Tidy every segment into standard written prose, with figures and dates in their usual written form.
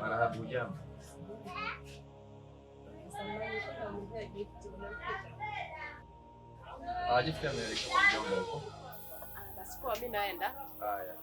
Marahaba, hujambo? Gift ameelekea kwa mjomba huko. Basi kwa mimi naenda. Haya.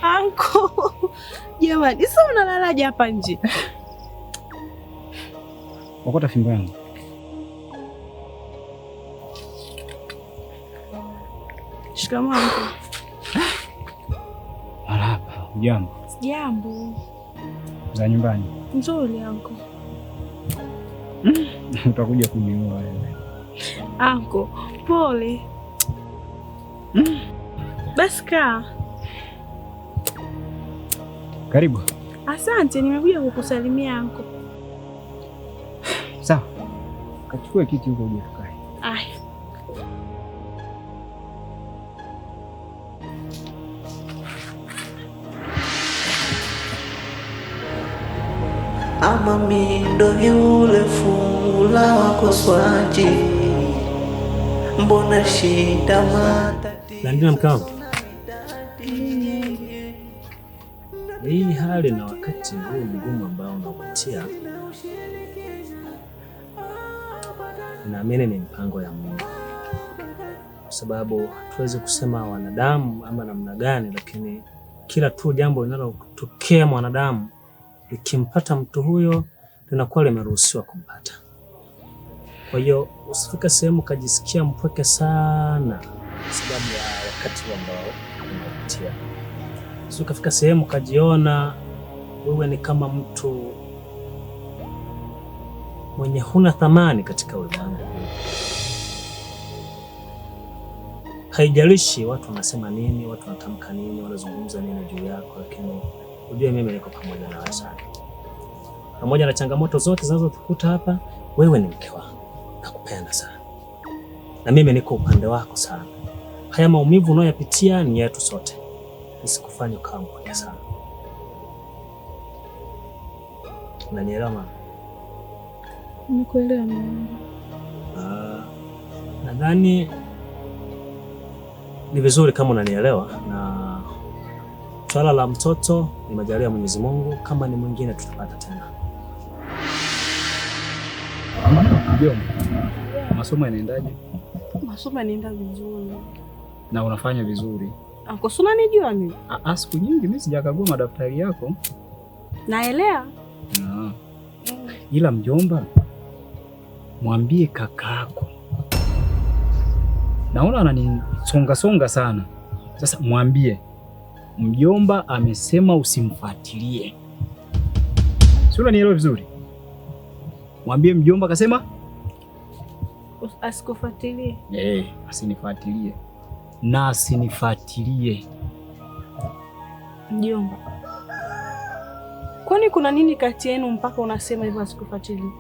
Anko, jamani, sasa unalalaje hapa nje? Wakota fimbo yangu. Shikamoo anko. Marahaba, hujambo? Jambo. Za nyumbani? Nzuri anko. Utakuja kuniua wewe. Anko, pole. Basi kaa. Karibu. Asante, nimekuja kukusalimia anko. Sawa. Kachukue kiti huko uje tukae. Aya. Ama mindo yule fula wakoswaji, mbona shida matatizo. Landina mkangu, hii hali na wakati huu mgumu ambao unapitia, naamini ni mpango ya Mungu, kwa sababu hatuwezi kusema wanadamu ama namna gani, lakini kila tu jambo linalotokea mwanadamu likimpata mtu huyo linakuwa limeruhusiwa kumpata. Kwa hiyo usifika sehemu kajisikia mpweke sana sababu ya wakati ambao unapitia. Usikafika sehemu kajiona wewe ni kama mtu mwenye huna thamani katika ulimwengu huu. Haijalishi watu wanasema nini, watu wanatamka nini, wanazungumza nini juu yako, lakini ujue mimi niko pamoja na wewe sana. Pamoja na changamoto zote zinazotukuta hapa, wewe ni mke wangu. Nakupenda sana. Na mimi niko upande wako sana. Haya maumivu unayopitia ni yetu sote. Nisikufanye ukawa mpweke sana. Unanielewa mama? Nimekuelewa mama. Nadhani ni vizuri kama unanielewa, na swala la mtoto ni majaliwa ya Mwenyezi Mungu, kama ni mwingine tutapata tena. Mjomba, masomo yanaendaje? Masomo yanaenda vizuri. Na unafanya vizuri. Anko, si unanijua mimi? Siku nyingi mimi sijakagua madaftari yako. Naelewa. Ila mjomba, mwambie kakako. Naona ananisonga sana. Sasa mwambie mjomba amesema usimfuatilie. Si unanielewa vizuri? Mwambie mjomba akasema asikufuatilie. Asinifuatilie. Na asinifuatilie. Mjomba, kwani kuna nini kati yenu mpaka unasema hivyo asikufuatilie?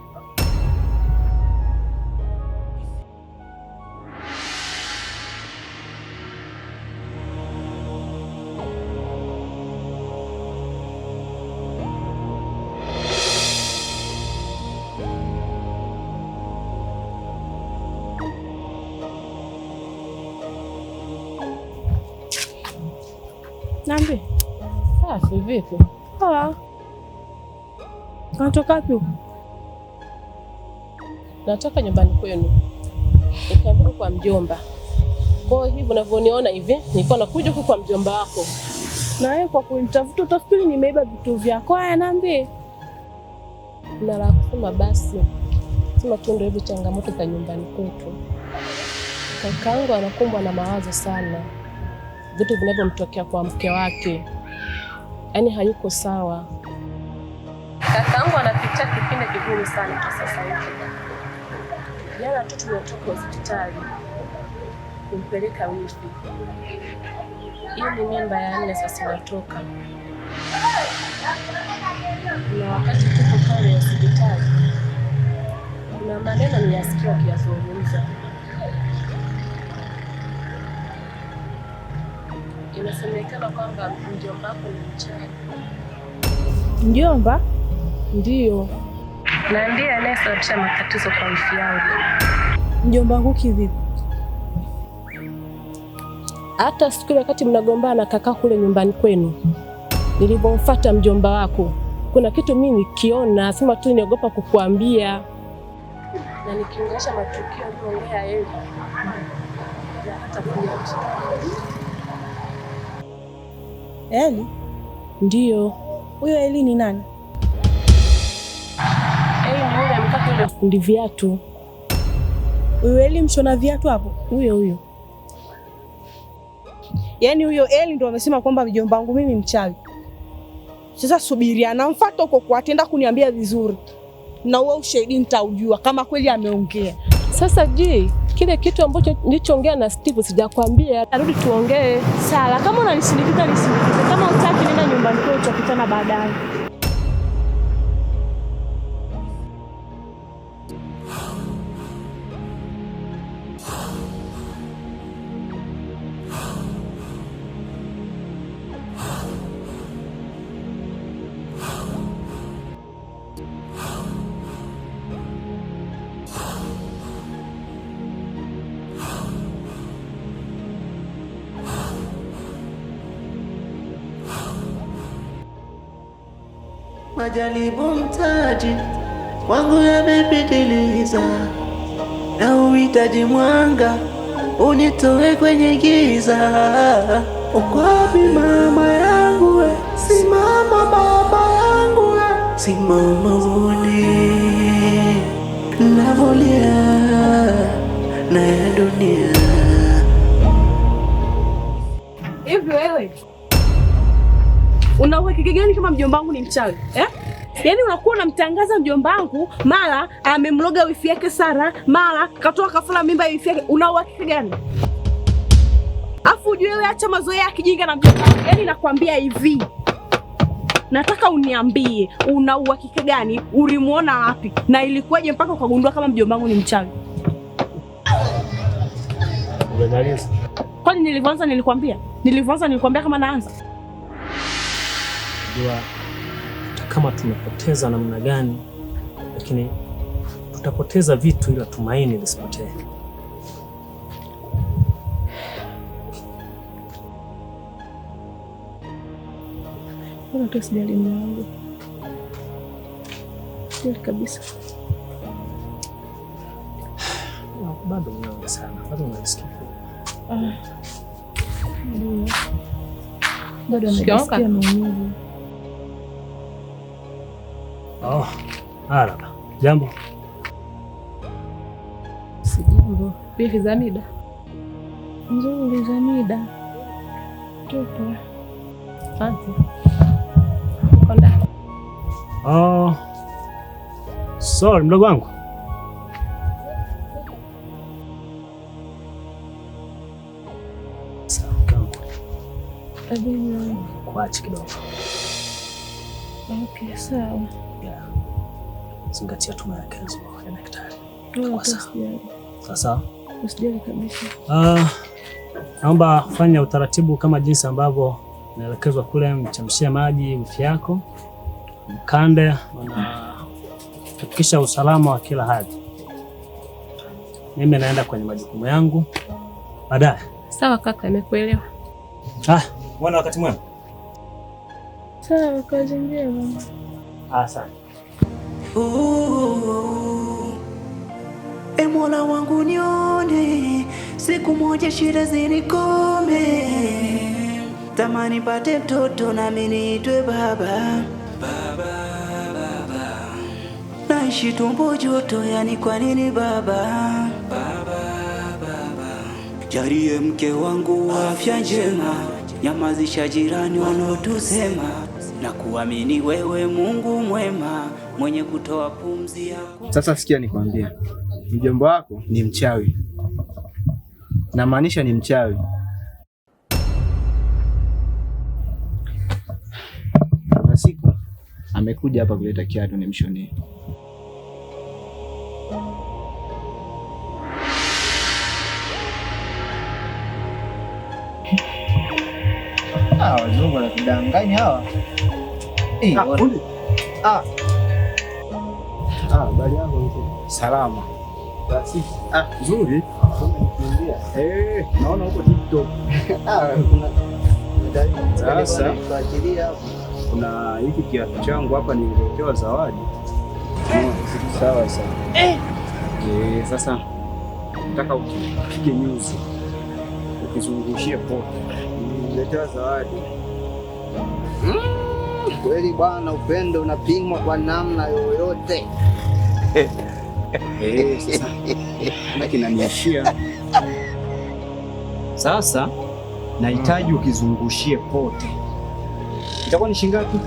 Nambe. Safi vipi? Unatoka wapi huko? Natoka nyumbani kwenu. Nikaambiwa kwa mjomba. Kwa hivyo unavyoniona hivi, nilikuwa nakuja huko kwa mjomba wako. Na wewe kwa kunitafuta utafikiri nimeiba vitu vyako. Haya Nambe. Na la kusema basi. Sema tu ndio hizo changamoto za nyumbani kwetu. Kakaangu anakumbwa na mawazo sana. Vitu vinavyomtokea kwa mke wake. Yaani hayuko sawa. Kakaangu anapitia kipindi kigumu sana kwa sasa hivi. Jana tu tumetoka hospitali kumpeleka wifi. Hiyo ni mimba ya 4 sasa inatoka. Na wakati tuko pale hospitali, kuna maneno niyasikia akiyazungumza. Inasemekana kwamba mjomba wako ni mchawi. Mjomba? Ndiyo. Na ndiye anayesababisha matatizo kwa wifi yangu. Mjomba wangu kivipi? Hata siku wakati mnagombana kaka kule nyumbani kwenu, nilipomfuata mjomba wako, kuna kitu mimi nikiona, sema tu niogopa kukuambia. Na nikiunganisha matukio aliyoongea yeye. Na hata kuacha. Eli? Ndiyo. Huyo Eli ni nani? Eli ni yule mkaka yule fundi viatu. Huyo Eli mshona viatu hapo? Huyo. Yaani huyo Eli ndo amesema kwamba mjomba wangu mimi mchawi. Sasa subiria, namfuata huko kwa atenda kuniambia vizuri. Na wewe ushahidi nitaujua kama kweli ameongea. Sasa kile kitu ambacho nilichoongea na Steve sijakwambia, arudi tuongee. Sala, kama unanisindikiza nisindikize. Kama utaki nenda nyumbani kwetu tutakutana baadaye. Majaribu mtaji wangu yamepitiliza, na uhitaji mwanga unitoe kwenye giza. Uko wapi mama yangu we? Simama baba yangu we, simama uone navolia na ya dunia. Hivi wewe una uhakika gani kama mjomba wangu ni mchawi? Yaani unakuwa unamtangaza mjomba wangu, mara amemloga wifi yake Sara, mara katoa kafula mimba ya wifi yake. Una uhakika gani? Afu ujue wewe acha mazoea ya kijinga na mjomba wangu. Yaani nakwambia hivi. Nataka uniambie una uhakika gani, ulimuona wapi na ilikuwaje mpaka ukagundua kama mjomba wangu ni mchawi? Umemaliza? Kwani nilivyoanza nilikwambia kama naanza. Jua kama tumepoteza namna gani, lakini tutapoteza vitu ila tumaini lisipotee. Mbona tu sijali mume wangu? Sijali kabisa. bado mnyonge sana. Bado unasikia? Ndio. Bado najisikia maumivu. Oh, hala. Jambo. Sijambo. Vipi Zamida? Nzuri Zamida. Tupo. Asante. Konda. Oh. Sorry, mdogo wangu. Sawa. Kuache kidogo. Okay, sawa. Yeah. Zingatia tu maelekezo ya daktari. Sasa usijali kabisa. Naomba fanya utaratibu kama jinsi ambavyo naelekezwa kule, mchamshie maji wifi yako, mkande na hakikisha usalama wa kila hali. Mimi naenda kwenye majukumu yangu baadaye. Sawa kaka, nimekuelewa. Bwana wakati mwema. Sawa, kazi njema. Asante. Mola wangu nione siku moja shida zinikome, tamani pate mtoto na mimi niitwe baba. Naishi tumbo joto, yani kwa nini baba? Jalie mke wangu afya njema, nyamazisha jirani wanaotusema, na kuamini wewe Mungu mwema mwenye kutoa pumzi yako. Sasa sikia nikwambia, mjomba wako ni mchawi. Namaanisha ni mchawi. Na siku amekuja hapa kuleta kiatu nimshonee. Wazungu wanatudanganya hawa. Bali yangu mzee. Salama. Basi. Nzuri. Naona huko TikTok. Sasa kuna hiki kiatu changu hapa nililetewa zawadi. Sawa sawa. Sasa nataka upige nyuzi. Ukizungushie pote. Nililetewa zawadi. Kweli bwana, upendo unapimwa kwa namna yoyote. Sasa kinaniishia. Sasa nahitaji ukizungushie pote. Itakuwa ni shilingi ngapi?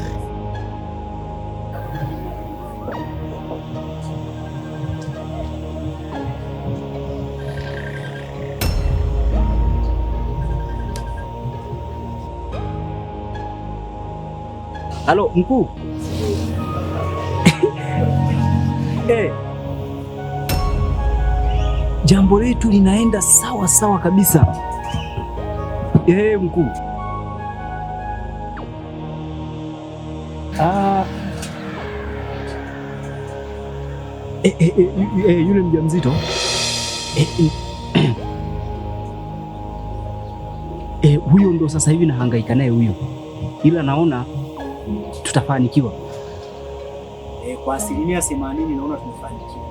Halo mkuu. Jambo letu linaenda sawa sawa kabisa. Mkuu. Yule mjamzito. Huyo ndo sasa hivi nahangaika naye huyo. Ila naona tutafanikiwa. Kwa 80% naona tumefanikiwa.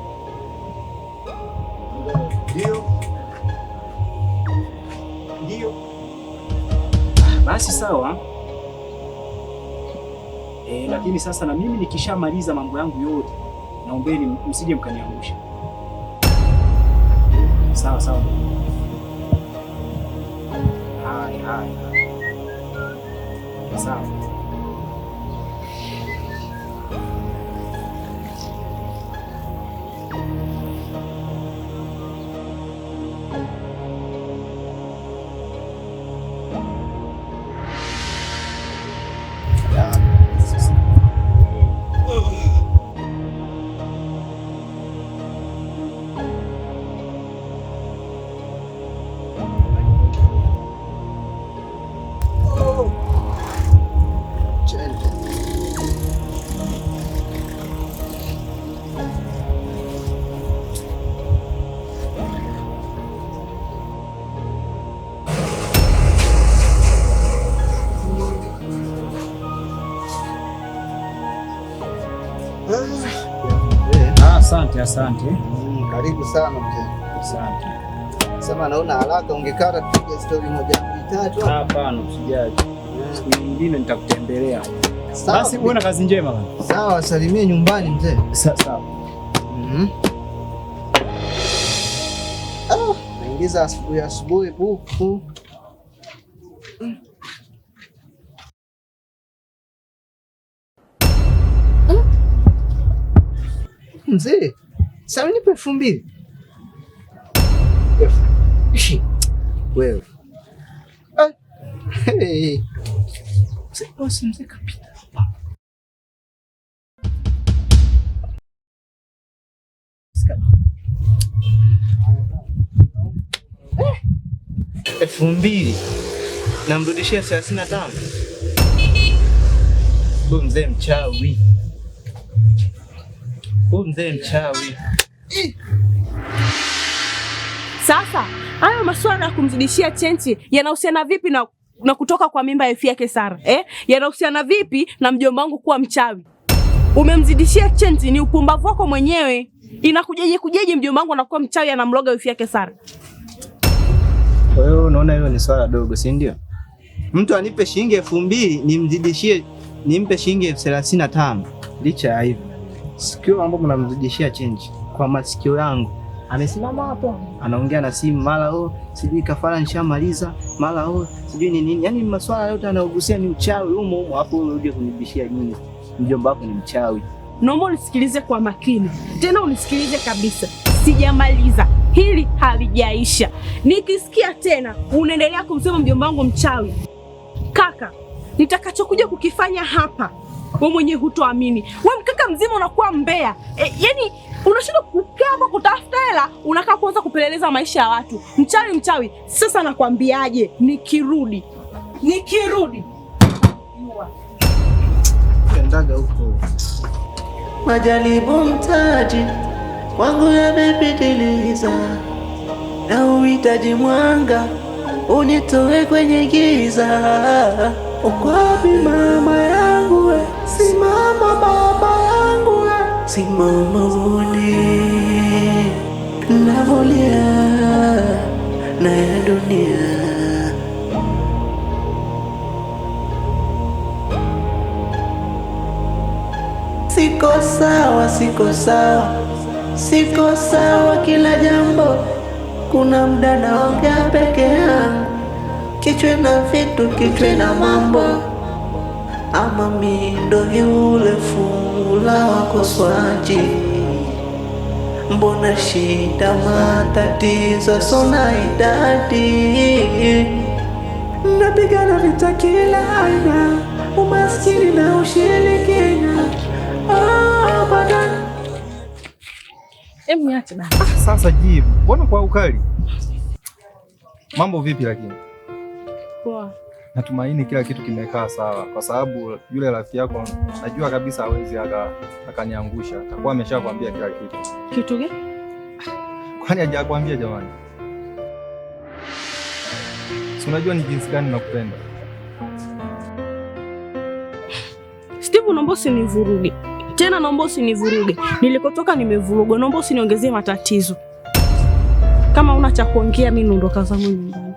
Ndio. Basi sawa. Lakini sasa na mimi nikishamaliza mambo yangu yote, naombeni msije mkaniangusha. Sawa sawa. Hai. Sawa. Asante. Karibu sana mzee. Asante. Sema naona haraka, ungekata tupige story moja mbili tatu. Hapana, usijali. Siku nyingine nitakutembelea. Sawa. Basi uwe na kazi njema bwana. Sawa, salimie nyumbani mzee. Sawa. Naingiza asubuhi buku. Mzee, sasa nipe 2000. Wewe. Hey. Mzee kapita. 2000 namrudishia 35. Huyu mzee mchawi. Sasa hayo masuala ya kumzidishia chenchi yanahusiana vipi na kutoka kwa mimba ya wifi yake Sara? Yanahusiana vipi na mjomba wangu kuwa mchawi? Umemzidishia chenchi, ni upumbavu wako mwenyewe. Kujeje mjomba wangu anakuwa mchawi anamloga wifi yake Sara? Kwa hiyo unaona hilo ni swala dogo, si ndio? Mtu anipe shilingi 2000 nimzidishie nimpe shilingi 35. Licha ya hivyo, sikio ambapo mnamzidishia change kwa masikio yangu. Amesimama hapo anaongea na simu, mara sijui kafara nishamaliza, mara sijui ni nini. Yaani maswala yote anayogusia ni uchawi humo hapo, unarudi kunibishia nini? Mjomba wako ni mchawi. Naomba unisikilize kwa makini. Tena unisikilize kabisa. Sijamaliza. Hili halijaisha. Nikisikia tena unaendelea kumsema mjomba wangu mchawi, kaka, nitakachokuja kukifanya hapa wewe mwenyewe hutoamini. Wewe mkaka mzima unakuwa mbea. Yaani unashinda kukaa hapa kutafuta hela, unakaa kuanza kupeleleza maisha ya watu. Mchawi. Sasa nakwambiaje, nikirudi. Ndaga huko. Majaribu mtaji wangu yamepitiliza, na uhitaji mwanga unitoe kwenye giza. Uko wapi mama yangu we? Simama baba yangu we. Simama uone navolia na ya dunia. Siko sawa kila jambo. Kuna muda naongea peke yangu, kichwa na vitu, kichwa na mambo. Ama mimi ndo yule fungu la wakoswaji. Mbona shida matatizo sona idadi. Napigana vita kila aina, umaskini na ushirikina. Niache bana. Sasa jibu. Mbona kwa ukali? Mambo vipi lakini? Poa. Natumaini kila kitu kimekaa sawa, kwa sababu yule rafiki yako najua kabisa hawezi akaniangusha. Atakuwa ameshakwambia kila kitu. Kitu gani? Kwani hajakwambia jamani? Si unajua ni jinsi gani nakupenda. Steve, naomba usinivuruge. Tena naomba usinivuruge. Nilikotoka nimevurugwa. Naomba usiniongezee matatizo. Kama una cha kuongea mimi naondoka zangu nyumbani.